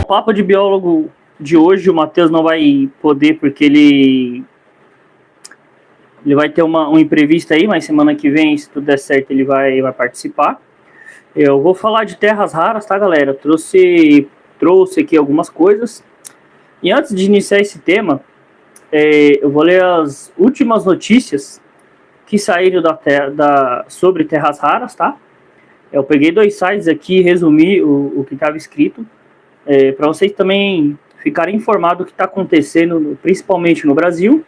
O papo de biólogo de hoje, o Matheus não vai poder porque ele vai ter um imprevisto aí, mas semana que vem, se tudo der certo, ele vai participar. Eu vou falar de terras raras, tá, galera? Trouxe aqui algumas coisas. E antes de iniciar esse tema, eu vou ler as últimas notícias que saíram sobre terras raras, tá? Eu peguei 2 sites aqui e resumi o que estava escrito, para vocês também ficarem informados do que está acontecendo, principalmente no Brasil.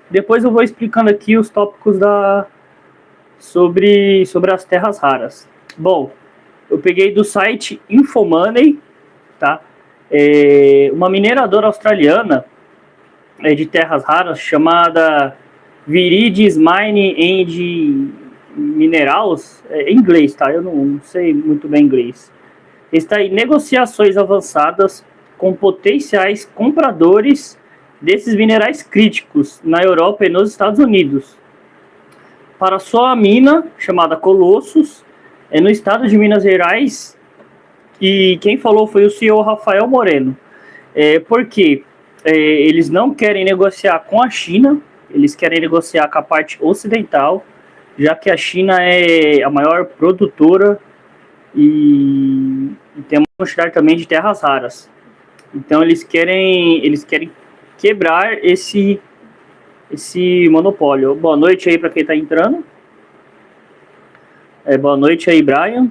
Depois eu vou explicando aqui os tópicos sobre as terras raras. Bom, eu peguei do site Infomoney, tá? Uma mineradora australiana de terras raras chamada Viridis Mine and Minerals, em inglês, tá? Eu não sei muito bem inglês. Está em negociações avançadas com potenciais compradores desses minerais críticos na Europa e nos Estados Unidos para sua mina chamada Colossus, no estado de Minas Gerais, e quem falou foi o CEO Rafael Moreno. Porque eles não querem negociar com a China, eles querem negociar com a parte ocidental, já que a China é a maior produtora e tem uma quantidade também de terras raras. Então eles querem quebrar esse monopólio. Boa noite aí para quem está entrando. Boa noite aí, Brian.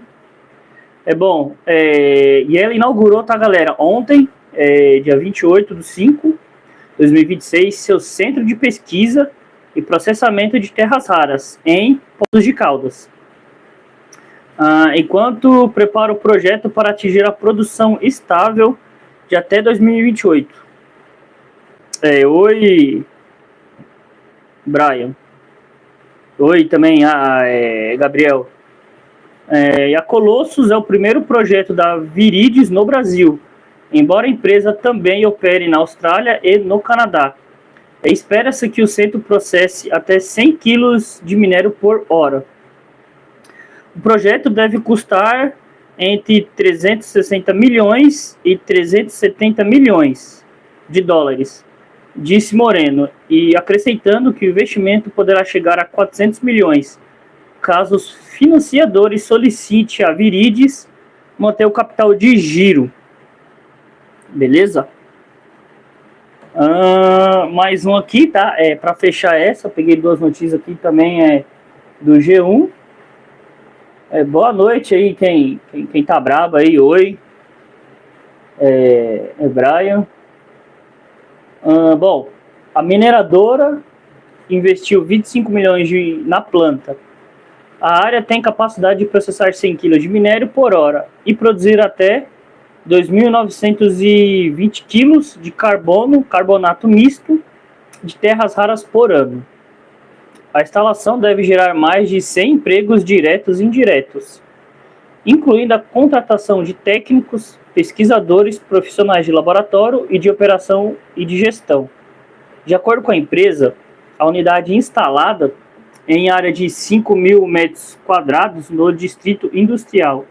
E ela inaugurou, tá, galera, ontem, dia 28/5/2026, seu centro de pesquisa e processamento de terras raras em Poços de Caldas. Enquanto prepara o projeto para atingir a produção estável de até 2028. Oi, Brian. Oi também, Gabriel. E a Colossus é o primeiro projeto da Viridis no Brasil, embora a empresa também opere na Austrália e no Canadá. Espera-se que o centro processe até 100 quilos de minério por hora. O projeto deve custar entre 360 milhões e 370 milhões de dólares, disse Moreno, e acrescentando que o investimento poderá chegar a 400 milhões, caso os financiadores solicitem a Viridis manter o capital de giro. Beleza? Mais um aqui, tá? Para fechar essa, eu peguei 2 notícias aqui também, do G1. Boa noite aí, quem tá brabo aí, oi. Brian. Bom, a mineradora investiu 25 milhões na planta. A área tem capacidade de processar 100 kg de minério por hora e produzir até 2.920 kg de carbonato misto de terras raras por ano. A instalação deve gerar mais de 100 empregos diretos e indiretos, incluindo a contratação de técnicos, pesquisadores, profissionais de laboratório e de operação e de gestão. De acordo com a empresa, a unidade instalada em área de 5.000 metros quadrados no Distrito Industrial,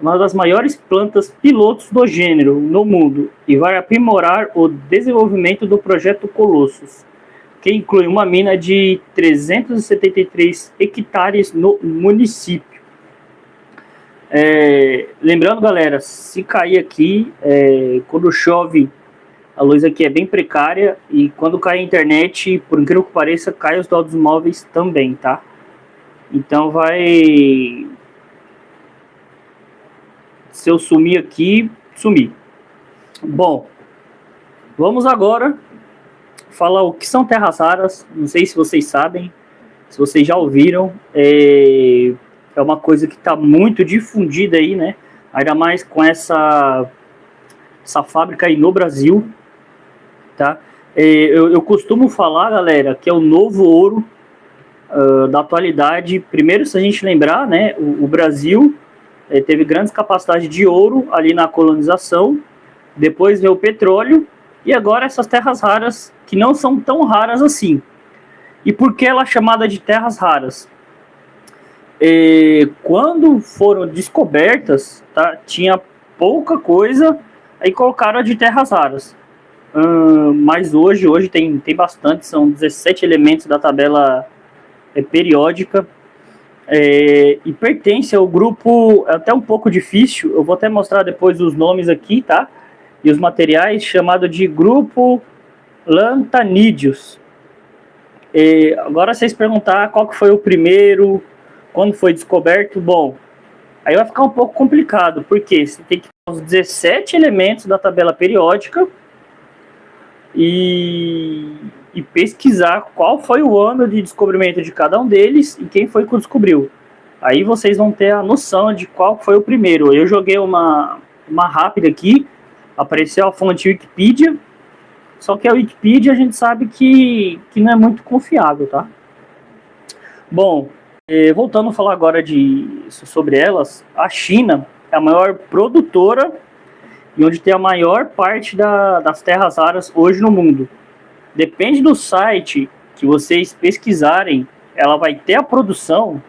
uma das maiores plantas pilotos do gênero no mundo, e vai aprimorar o desenvolvimento do projeto Colossus, que inclui uma mina de 373 hectares no município. Lembrando, galera, se cair aqui, quando chove, a luz aqui é bem precária, e quando cai a internet, por incrível que pareça, cai os dados móveis também, tá? Então se eu sumir aqui, sumir. Bom, vamos agora falar o que são terras raras. Não sei se vocês sabem, se vocês já ouviram, é uma coisa que está muito difundida aí, né? Ainda mais com essa fábrica aí no Brasil, tá? Eu costumo falar, galera, que é o novo ouro da atualidade. Primeiro, se a gente lembrar, né, o Brasil teve grandes capacidades de ouro ali na colonização, depois veio o petróleo, e agora essas terras raras, que não são tão raras assim. E por que ela é chamada de terras raras? Quando foram descobertas, tá, tinha pouca coisa Aí colocaram a de terras raras. Mas hoje tem bastante, são 17 elementos da tabela periódica. E pertence ao grupo, é até um pouco difícil, eu vou até mostrar depois os nomes aqui, tá? E os materiais, chamado de grupo Lanthanidios. Agora vocês perguntar qual que foi o primeiro, quando foi descoberto, bom, aí vai ficar um pouco complicado, porque você tem que ter os 17 elementos da tabela periódica e pesquisar qual foi o ano de descobrimento de cada um deles e quem foi que o descobriu. Aí vocês vão ter a noção de qual foi o primeiro. Eu joguei uma rápida aqui, apareceu a fonte Wikipedia, só que a Wikipedia a gente sabe que não é muito confiável, tá? Bom, voltando a falar agora sobre elas, a China é a maior produtora e onde tem a maior parte das terras raras hoje no mundo. Depende do site que vocês pesquisarem, ela vai ter a produção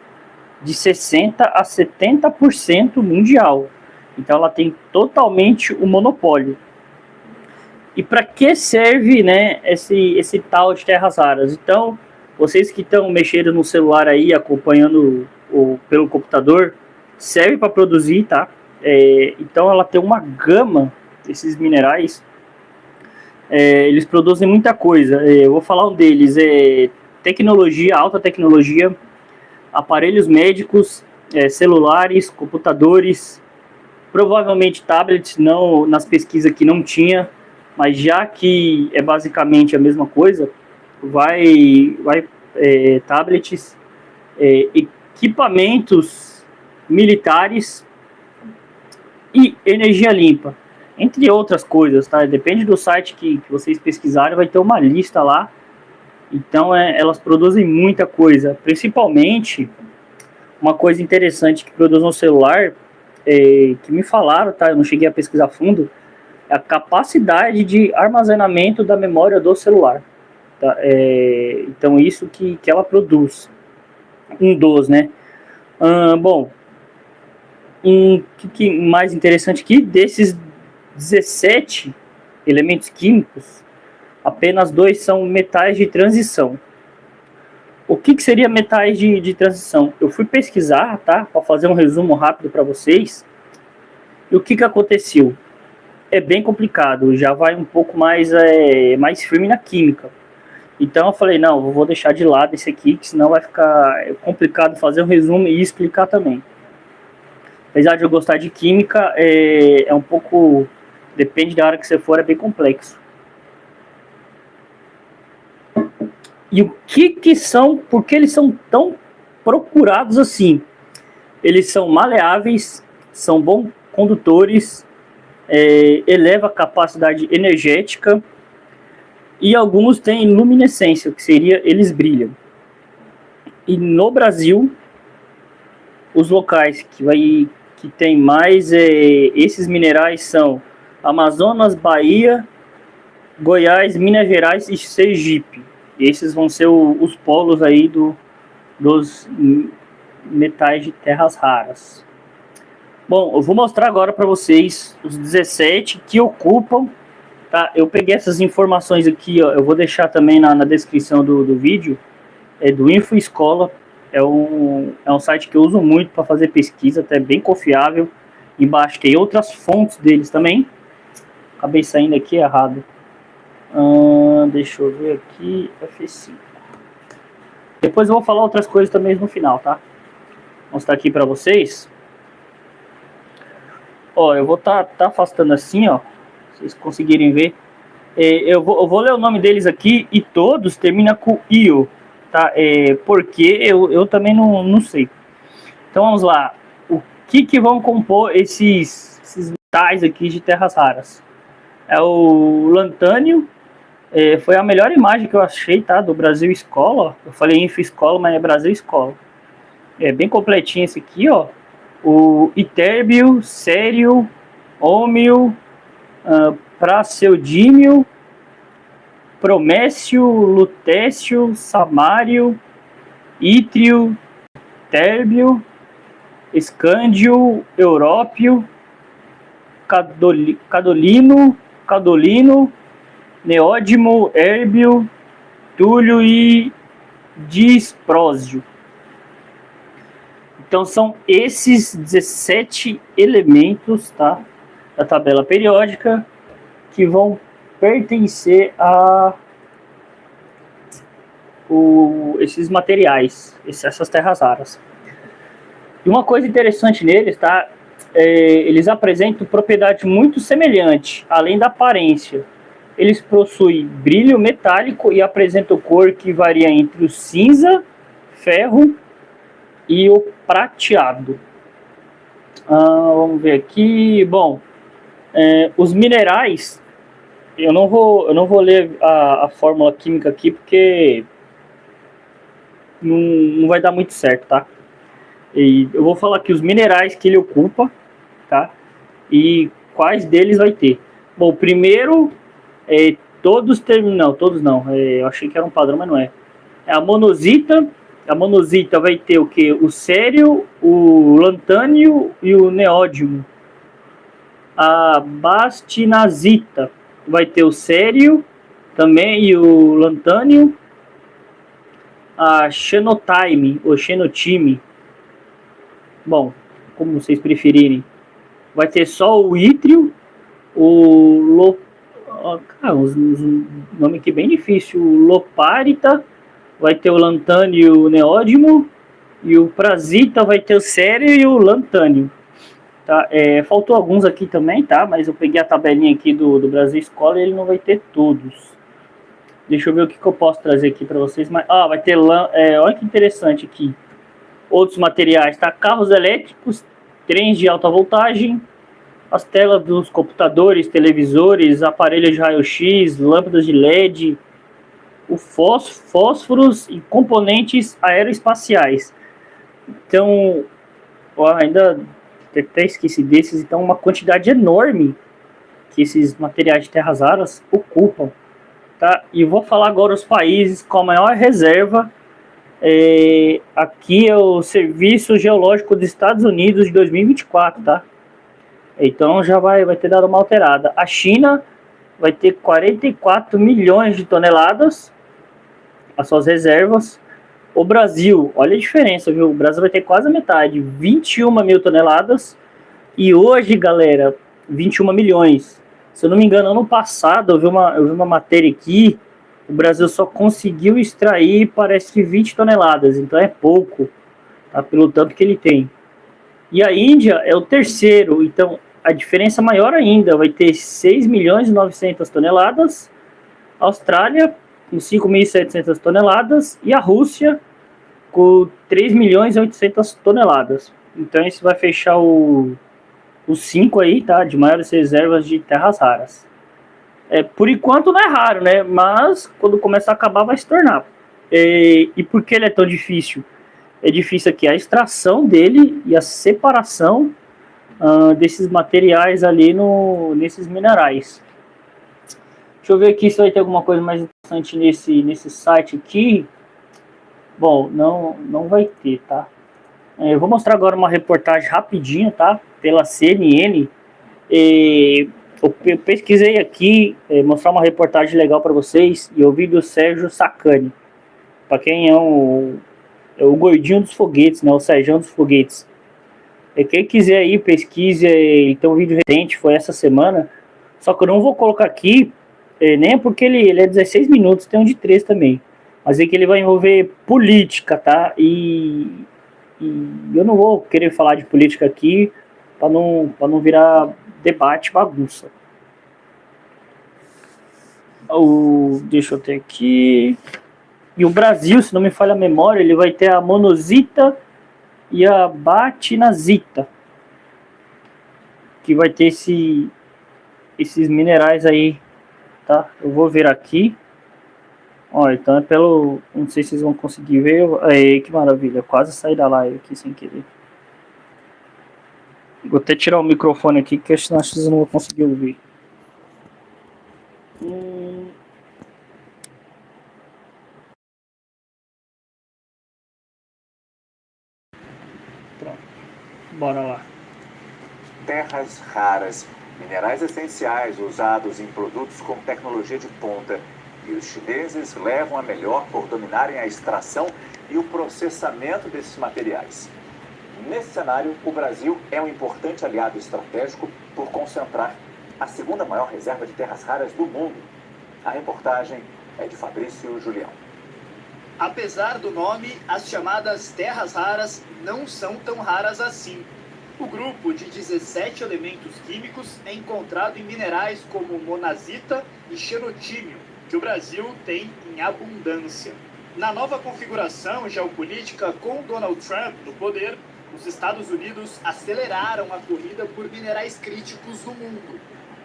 de 60% a 70% mundial. Então ela tem totalmente o monopólio. E para que serve, né, esse tal de terras raras? Então, vocês que estão mexendo no celular aí, acompanhando pelo computador, serve para produzir, tá? Então ela tem uma gama desses minerais. Eles produzem muita coisa. Eu vou falar um deles. Tecnologia, alta tecnologia, aparelhos médicos, celulares, computadores, provavelmente tablets, não, nas pesquisas que não tinha, mas já que é basicamente a mesma coisa, tablets, equipamentos militares e energia limpa, entre outras coisas, tá? Depende do site que vocês pesquisarem, vai ter uma lista lá. Então elas produzem muita coisa, principalmente uma coisa interessante que produz no celular, que me falaram, tá? Eu não cheguei a pesquisar a fundo, é a capacidade de armazenamento da memória do celular. Tá? Então isso que ela produz. Né? Bom, que mais interessante aqui, desses 17 elementos químicos, apenas 2 são metais de transição. O que seria metais de transição? Eu fui pesquisar, tá? Para fazer um resumo rápido para vocês. E o que aconteceu? É bem complicado, já vai um pouco mais firme na química. Então eu falei, não, eu vou deixar de lado esse aqui, que senão vai ficar complicado fazer um resumo e explicar também. Apesar de eu gostar de química, é um pouco... Depende da área que você for, é bem complexo. E o que são, por que eles são tão procurados assim? Eles são maleáveis, são bons condutores, eleva a capacidade energética e alguns têm luminescência, que seria eles brilham. E no Brasil, os locais que tem mais esses minerais são Amazonas, Bahia, Goiás, Minas Gerais e Sergipe. Esses vão ser os polos aí dos metais de terras raras. Bom, eu vou mostrar agora para vocês os 17 que ocupam, tá? Eu peguei essas informações aqui, ó, eu vou deixar também na descrição do vídeo, do InfoEscola, é um site que eu uso muito para fazer pesquisa, até bem confiável. Embaixo tem outras fontes deles também. Acabei saindo aqui errado. Deixa eu ver aqui, F5. Depois eu vou falar outras coisas também no final, tá? Vou mostrar aqui para vocês. Ó, eu vou tá afastando assim, ó, se vocês conseguirem ver. Eu vou ler o nome deles aqui e todos terminam com IO, tá? Porque eu também não sei. Então vamos lá. O que vão compor esses metais aqui de terras raras? É o lantânio. Foi a melhor imagem que eu achei, tá? Do Brasil Escola. Eu falei InfoEscola, mas é Brasil Escola. É bem completinho esse aqui, ó. O itérbio, sério, ômio, praseodímio, promécio, lutécio, samário, ítrio, térbio, escândio, európio, cadolino, neódimo, érbio, túlio e disprósio. Então são esses 17 elementos, tá, da tabela periódica que vão pertencer a esses materiais, essas terras raras. E uma coisa interessante neles, tá, eles apresentam propriedade muito semelhante, além da aparência. Eles possuem brilho metálico e apresentam cor que varia entre o cinza, ferro e o prateado. Vamos ver aqui. Bom, os minerais, eu não vou ler a fórmula química aqui porque não vai dar muito certo, tá? E eu vou falar aqui os minerais que ele ocupa, tá? E quais deles vai ter. Bom, primeiro, todos não. Eu achei que era um padrão, mas não é. É a monazita. A monazita vai ter o que? O cério, o lantânio e o neódimo. A bastinazita vai ter o cério também e o lantânio. A xenotime, ou xenotime, bom, como vocês preferirem, vai ter só o ítrio, o um nome aqui bem difícil, o loparita, vai ter o lantânio e o neódimo, e o prasita vai ter o cério e o lantânio. Tá? Faltou alguns aqui também, tá? Mas eu peguei a tabelinha aqui do Brasil Escola e ele não vai ter todos. Deixa eu ver o que eu posso trazer aqui para vocês. Vai ter olha que interessante aqui. Outros materiais, tá? Carros elétricos, trens de alta voltagem, as telas dos computadores, televisores, aparelhos de raio-x, lâmpadas de LED, fósforos e componentes aeroespaciais. Então, ainda até esqueci desses. Então, uma quantidade enorme que esses materiais de terras raras ocupam. Tá? E vou falar agora os países com a maior reserva. Aqui é o Serviço Geológico dos Estados Unidos de 2024, tá? Então já vai ter dado uma alterada. A China vai ter 44 milhões de toneladas, as suas reservas. O Brasil, olha a diferença, viu? O Brasil vai ter quase a metade, 21 mil toneladas. E hoje, galera, 21 milhões. Se eu não me engano, ano passado eu vi uma matéria aqui, o Brasil só conseguiu extrair, parece que 20 toneladas, então é pouco, tá? Pelo tanto que ele tem. E a Índia é o terceiro, então a diferença maior ainda, vai ter 6 milhões e 900 toneladas, a Austrália com 5.700 toneladas e a Rússia com 3 milhões e 800 toneladas. Então isso vai fechar os 5 aí, tá? De maiores reservas de terras raras. Por enquanto não é raro, né? Mas quando começar a acabar vai se tornar. E por que ele é tão difícil? É difícil aqui a extração dele e a separação desses materiais ali nesses minerais. Deixa eu ver aqui se vai ter alguma coisa mais interessante nesse site aqui. Bom, não vai ter, tá? Eu vou mostrar agora uma reportagem rapidinho, tá? Pela CNN. Eu pesquisei aqui, mostrar uma reportagem legal para vocês, e eu vi do Sérgio Sacani. Para quem é o gordinho dos foguetes, né? O Sérgio dos foguetes. Quem quiser aí, pesquise, tem um vídeo recente, foi essa semana. Só que eu não vou colocar aqui, nem porque ele é 16 minutos, tem um de 3 também. Mas é que ele vai envolver política, tá? E eu não vou querer falar de política aqui para não virar debate, bagunça. Deixa eu ter aqui. E o Brasil, se não me falha a memória, ele vai ter a monazita e a batinazita, que vai ter esses minerais aí, tá? Eu vou ver aqui. Olha, então é pelo... Não sei se vocês vão conseguir ver. Que maravilha, quase saí da live aqui sem querer. Vou até tirar o microfone aqui, que senão acho que vocês não vão conseguir ouvir. Pronto, bora lá. Terras raras Minerais essenciais usados em produtos com tecnologia de ponta. E os chineses levam a melhor por dominarem a extração e o processamento desses materiais. Nesse cenário, o Brasil é um importante aliado estratégico por concentrar a segunda maior reserva de terras raras do mundo. A reportagem é de Fabrício Julião. Apesar do nome, as chamadas terras raras não são tão raras assim. O grupo de 17 elementos químicos é encontrado em minerais como monazita e xenotímio, que o Brasil tem em abundância. Na nova configuração geopolítica com Donald Trump no poder, os Estados Unidos aceleraram a corrida por minerais críticos no mundo.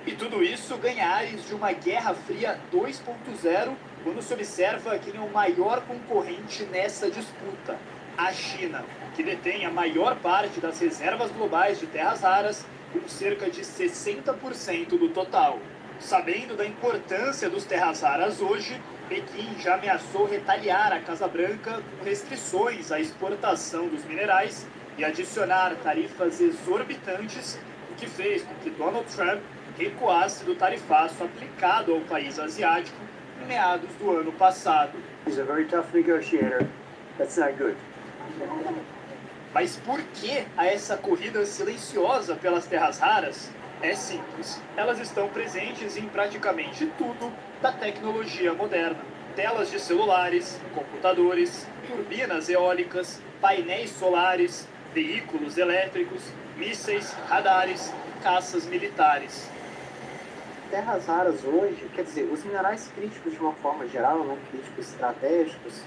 E tudo isso ganha ares de uma Guerra Fria 2.0, quando se observa quem é o maior concorrente nessa disputa: a China, que detém a maior parte das reservas globais de terras raras, com cerca de 60% do total. Sabendo da importância dos terras raras hoje, Pequim já ameaçou retaliar a Casa Branca com restrições à exportação dos minerais e adicionar tarifas exorbitantes, o que fez com que Donald Trump recuasse do tarifaço aplicado ao país asiático em meados do ano passado. He's a very tough negotiator. That's not good. Mas por que há essa corrida silenciosa pelas terras raras? É simples. Elas estão presentes em praticamente tudo da tecnologia moderna. Telas de celulares, computadores, turbinas eólicas, painéis solares, veículos elétricos, mísseis, radares, caças militares. Terras raras hoje, quer dizer, os minerais críticos de uma forma geral, né, críticos estratégicos,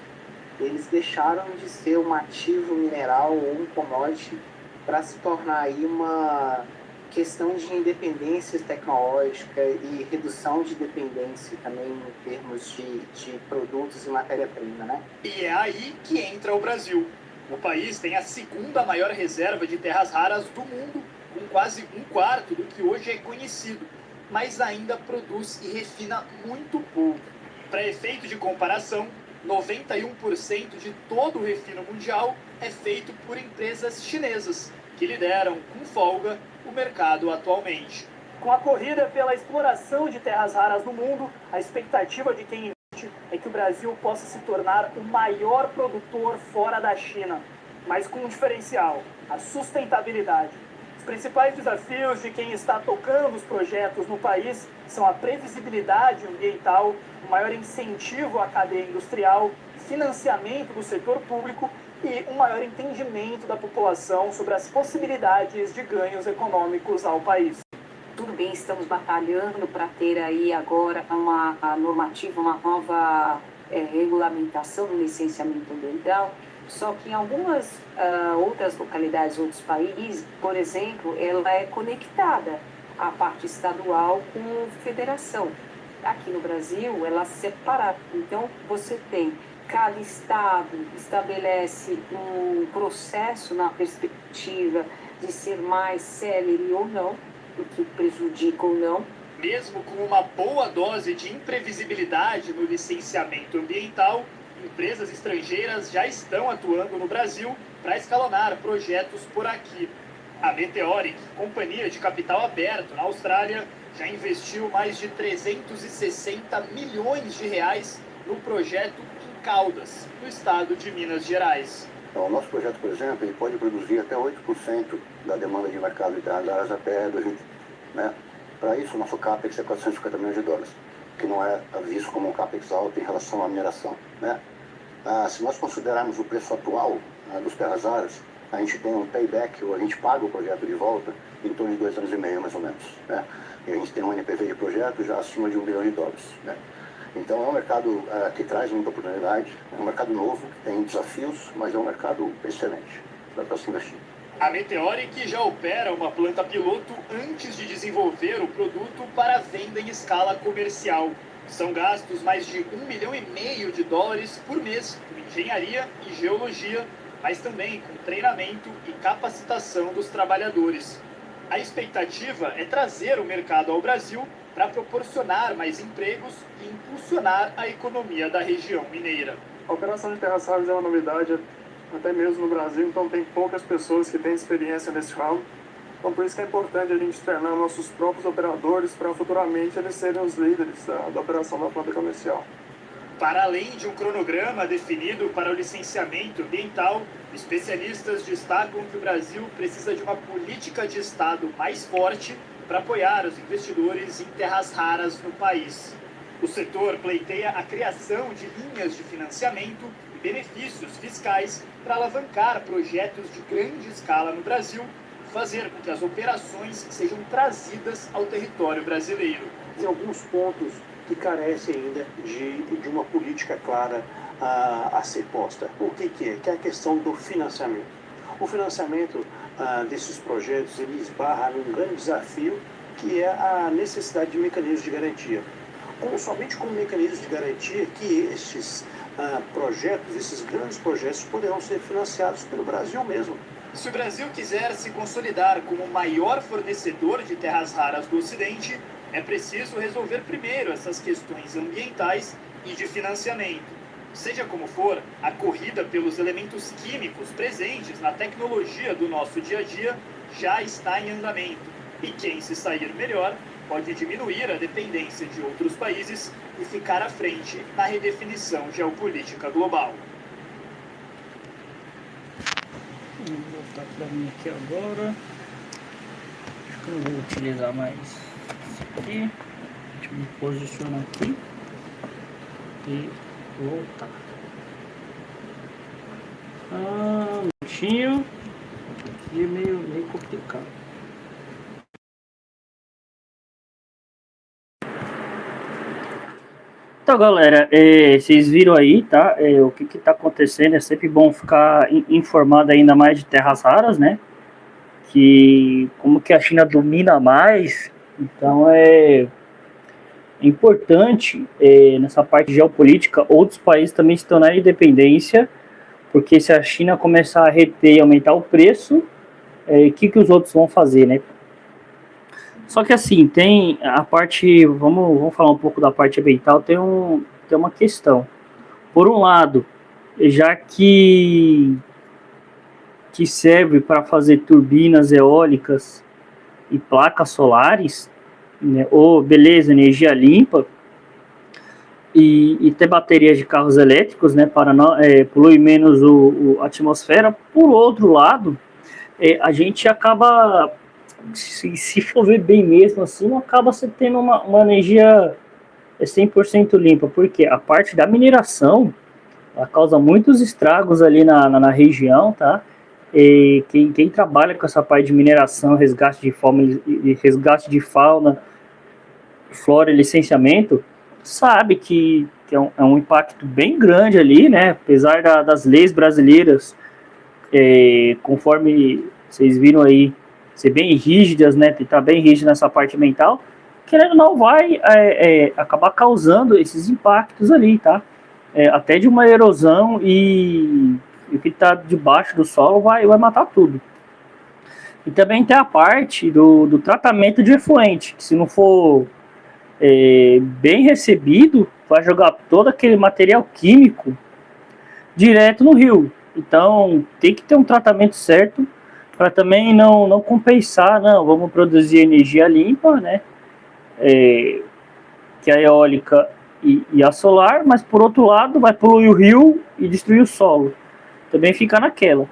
eles deixaram de ser um ativo mineral ou um commodity para se tornar aí uma questão de independência tecnológica e redução de dependência também em termos de produtos e matéria-prima, né? E é aí que entra o Brasil. O país tem a segunda maior reserva de terras raras do mundo, com quase um quarto do que hoje é conhecido, mas ainda produz e refina muito pouco. Para efeito de comparação, 91% de todo o refino mundial é feito por empresas chinesas, que lideram com folga o mercado atualmente. Com a corrida pela exploração de terras raras no mundo, a expectativa de quem investe é que o Brasil possa se tornar o maior produtor fora da China, mas com um diferencial: a sustentabilidade. Os principais desafios de quem está tocando os projetos no país são a previsibilidade ambiental, o maior incentivo à cadeia industrial, financiamento do setor público e um maior entendimento da população sobre as possibilidades de ganhos econômicos ao país. Tudo bem, estamos batalhando para ter aí agora uma normativa, uma nova regulamentação do licenciamento ambiental, só que em algumas outras localidades, outros países, por exemplo, ela é conectada à parte estadual com federação. Aqui no Brasil, ela é separada. Então, você tem, cada estado estabelece um processo na perspectiva de ser mais célere ou não, o que prejudica ou não. Mesmo com uma boa dose de imprevisibilidade no licenciamento ambiental, empresas estrangeiras já estão atuando no Brasil para escalonar projetos por aqui. A Meteoric, companhia de capital aberto na Austrália, já investiu mais de 360 milhões de reais no projeto em Caldas, no estado de Minas Gerais. Então, o nosso projeto, por exemplo, ele pode produzir até 8% da demanda de mercado de terras raras até 2020. Né? Para isso, o nosso CAPEX é 450 milhões de dólares, que não é visto como um CAPEX alto em relação à mineração. Né? Se nós considerarmos o preço atual dos terras raras, a gente tem um payback, ou a gente paga o projeto de volta, em torno de 2 anos e meio, mais ou menos. Né? E a gente tem um NPV de projeto já acima de $1 bilhão. Né? Então é um mercado que traz muita oportunidade, é um mercado novo, que tem desafios, mas é um mercado excelente para se investir. A Meteoric já opera uma planta piloto antes de desenvolver o produto para venda em escala comercial. São gastos mais de $1,5 milhão por mês com engenharia e geologia, mas também com treinamento e capacitação dos trabalhadores. A expectativa é trazer o mercado ao Brasil para proporcionar mais empregos e impulsionar a economia da região mineira. A operação de terras raras é uma novidade, até mesmo no Brasil, então tem poucas pessoas que têm experiência nesse ramo. Então, por isso que é importante a gente treinar nossos próprios operadores para futuramente eles serem os líderes da operação da planta comercial. Para além de um cronograma definido para o licenciamento ambiental, especialistas destacam que o Brasil precisa de uma política de Estado mais forte para apoiar os investidores em terras raras no país. O setor pleiteia a criação de linhas de financiamento e benefícios fiscais para alavancar projetos de grande escala no Brasil e fazer com que as operações sejam trazidas ao território brasileiro. Tem alguns pontos que carecem ainda de uma política clara a ser posta. O que é? Que é a questão do financiamento. O financiamento desses projetos, ele esbarra num grande desafio, que é a necessidade de mecanismos de garantia. Somente com mecanismos de garantia que esses projetos, esses grandes projetos, poderão ser financiados pelo Brasil mesmo. Se o Brasil quiser se consolidar como o maior fornecedor de terras raras do Ocidente, é preciso resolver primeiro essas questões ambientais e de financiamento. Seja como for, a corrida pelos elementos químicos presentes na tecnologia do nosso dia a dia já está em andamento. E quem se sair melhor pode diminuir a dependência de outros países e ficar à frente na redefinição geopolítica global. Vou voltar para mim aqui agora. Acho que eu não vou utilizar mais isso aqui. Deixa eu me posicionar aqui e voltar. Um minutinho. E meio complicado. Então, galera, vocês viram aí, tá? O que tá acontecendo. É sempre bom ficar informado ainda mais de terras raras, né? Que como que a China domina mais, então é importante nessa parte geopolítica outros países também se tornarem independência, porque se a China começar a reter e aumentar o preço, o que os outros vão fazer, né? Só que assim, tem a parte, vamos falar um pouco da parte ambiental, tem uma questão. Por um lado, já que serve para fazer turbinas eólicas e placas solares, né, ou beleza, energia limpa, e ter baterias de carros elétricos, né, para não poluir menos a atmosfera. Por outro lado, a gente acaba, se for ver bem mesmo assim, não acaba se tendo uma energia 100% limpa, porque a parte da mineração, ela causa muitos estragos ali na região, tá? E quem trabalha com essa parte de mineração, resgate de fauna, flora e licenciamento, sabe que é um impacto bem grande ali, né? Apesar das leis brasileiras, conforme vocês viram aí, ser bem rígidas, né? Tentar bem rígido nessa parte ambiental, querendo ou não, vai acabar causando esses impactos ali, tá? Até de uma erosão e o que está debaixo do solo vai matar tudo. E também tem a parte do tratamento de efluente, que se não for bem recebido, vai jogar todo aquele material químico direto no rio. Então tem que ter um tratamento certo para também não compensar, vamos produzir energia limpa, né? Que é a eólica e a solar, mas por outro lado vai poluir o rio e destruir o solo. Também fica naquela.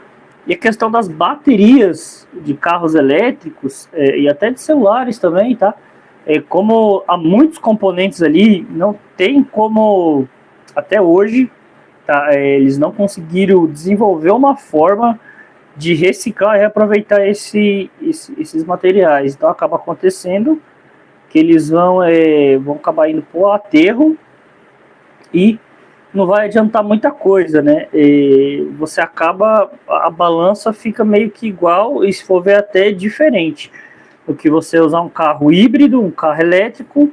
E a questão das baterias de carros elétricos e até de celulares também, tá? Como há muitos componentes ali, não tem como, até hoje, tá? Eles não conseguiram desenvolver uma forma de reciclar e reaproveitar esses materiais. Então acaba acontecendo que eles vão acabar indo para o aterro e não vai adiantar muita coisa, né? Você acaba, a balança fica meio que igual, e se for ver até diferente do que você usar um carro híbrido, um carro elétrico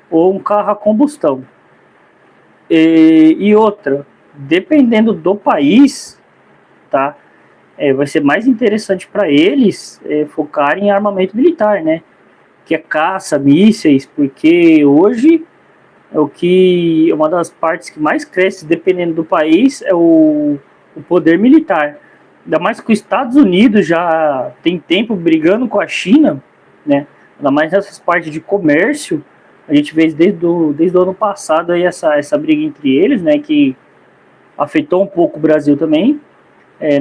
ou um carro a combustão. E outra, dependendo do país, tá? Vai ser mais interessante para eles focar em armamento militar, né? Que é caça, mísseis, porque hoje uma das partes que mais cresce, dependendo do país, é o poder militar. ainda mais que os Estados Unidos já tem tempo brigando com a China, né? Ainda mais nessas partes de comércio, a gente vê desde o ano passado aí essa briga entre eles, né? Que afetou um pouco o Brasil também,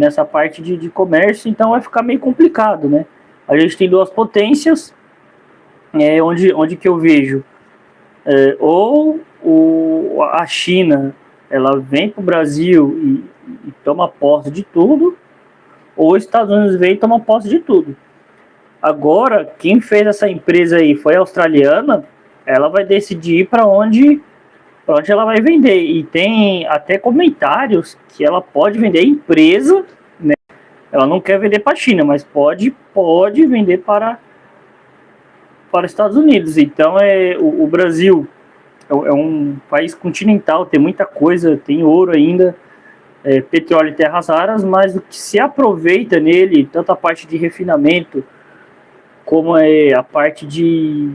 nessa parte de comércio, então vai ficar meio complicado, né? A gente tem duas potências, onde que eu vejo ou a China ela vem para o Brasil e toma posse de tudo, ou os Estados Unidos vem e toma posse de tudo. Agora, quem fez essa empresa aí foi a australiana, ela vai decidir para onde ela vai vender. E tem até comentários que ela pode vender a empresa, né? Ela não quer vender para a China, mas pode vender para os Estados Unidos. Então, o Brasil é um país continental, tem muita coisa, tem ouro ainda, petróleo e terras raras, mas o que se aproveita nele, tanto a parte de refinamento, como a parte de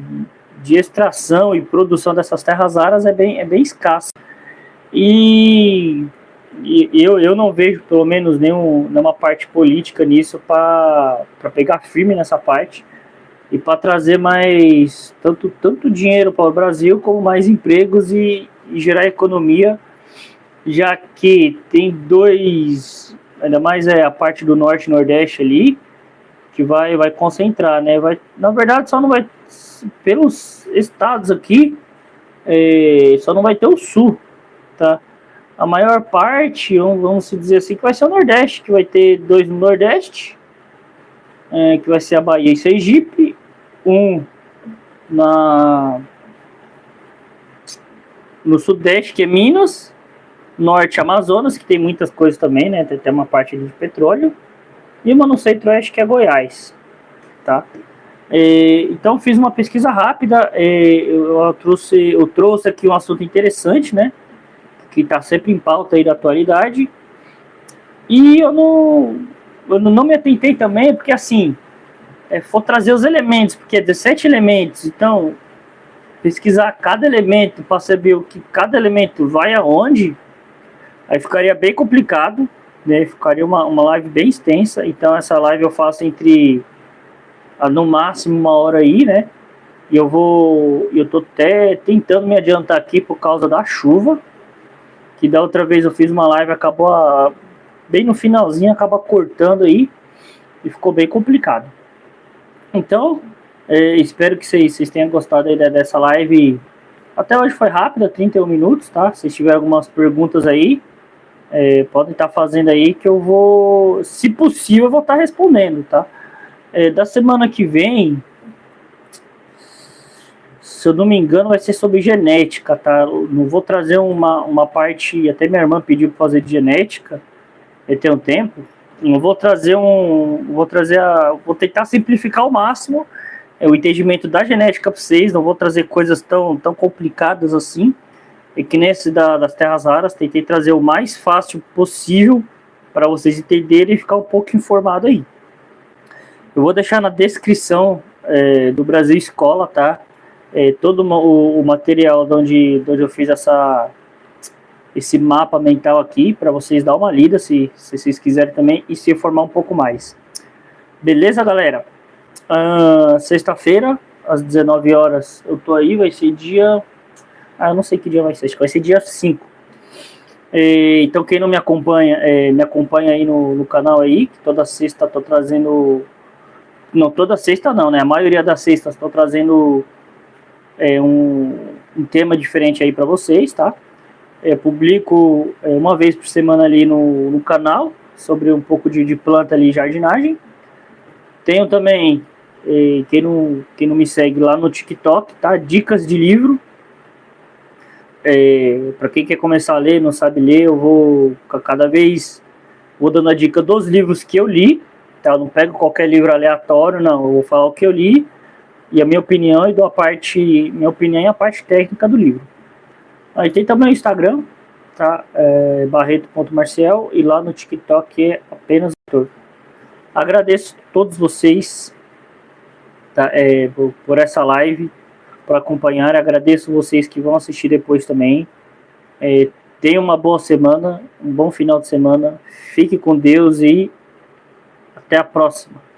extração e produção dessas terras raras é bem escassa. E eu não vejo, pelo menos, nenhuma parte política nisso para pegar firme nessa parte e para trazer mais tanto dinheiro para o Brasil como mais empregos e gerar economia, já que tem ainda mais a parte do norte e nordeste ali, que vai concentrar, né? Na verdade, só não vai, pelos estados aqui, só não vai ter o sul, tá? A maior parte, vamos dizer assim, que vai ser o Nordeste, que vai ter 2 no Nordeste, que vai ser a Bahia e Sergipe, no Sudeste, que é Minas, Norte, Amazonas, que tem muitas coisas também, né? Tem uma parte de petróleo, e uma no Centro-Oeste, que é Goiás, tá? Então fiz uma pesquisa rápida, eu trouxe aqui um assunto interessante, né? Que está sempre em pauta aí da atualidade, e eu não me atentei também, porque assim, for trazer os elementos, porque é 17 elementos, então pesquisar cada elemento para saber o que cada elemento vai aonde, aí ficaria bem complicado, né? Ficaria uma live bem extensa. Então essa live eu faço entre no máximo 1 hora aí, né? E eu tô até tentando me adiantar aqui por causa da chuva, que da outra vez eu fiz uma live, acabou bem no finalzinho, acaba cortando aí e ficou bem complicado. Então espero que vocês tenham gostado aí dessa live. Até hoje foi rápida, 31 minutos, tá? Se tiver algumas perguntas aí, podem estar fazendo aí, que eu vou, se possível, eu vou estar respondendo, tá? Da semana que vem, se eu não me engano, vai ser sobre genética, tá? Eu não vou trazer uma parte, até minha irmã pediu para fazer de genética, tem um tempo. Não vou trazer vou tentar simplificar ao máximo o entendimento da genética para vocês, não vou trazer coisas tão complicadas assim. E que nesse das terras raras, tentei trazer o mais fácil possível para vocês entenderem e ficar um pouco informado aí. Eu vou deixar na descrição do Brasil Escola, tá? Todo o material de onde eu fiz esse mapa mental aqui, para vocês dar uma lida, se vocês quiserem também, e se informar um pouco mais. Beleza, galera? Sexta-feira, às 19 horas, eu tô aí, vai ser dia... eu não sei que dia vai ser, acho que vai ser dia 5. Então quem não me acompanha, me acompanha aí no canal aí, que toda sexta tô trazendo... Não, toda sexta não, né? A maioria das sextas tô trazendo um tema diferente aí para vocês, tá? Publico uma vez por semana ali no canal, sobre um pouco de planta ali, jardinagem. Tenho também, quem não me segue lá no TikTok, tá? Dicas de livro. Para quem quer começar a ler, não sabe ler, eu vou cada vez dando a dica dos livros que eu li, tá? Eu não pego qualquer livro aleatório, não. Eu vou falar o que eu li e a minha opinião, e dou minha opinião e a parte técnica do livro. Aí tem também o Instagram, tá? Barreto.marcial, e lá no TikTok é apenas Vitor. Agradeço a todos vocês, tá? Por essa live, por acompanhar. Agradeço vocês que vão assistir depois também. Tenham uma boa semana, um bom final de semana. Fique com Deus e Até a próxima.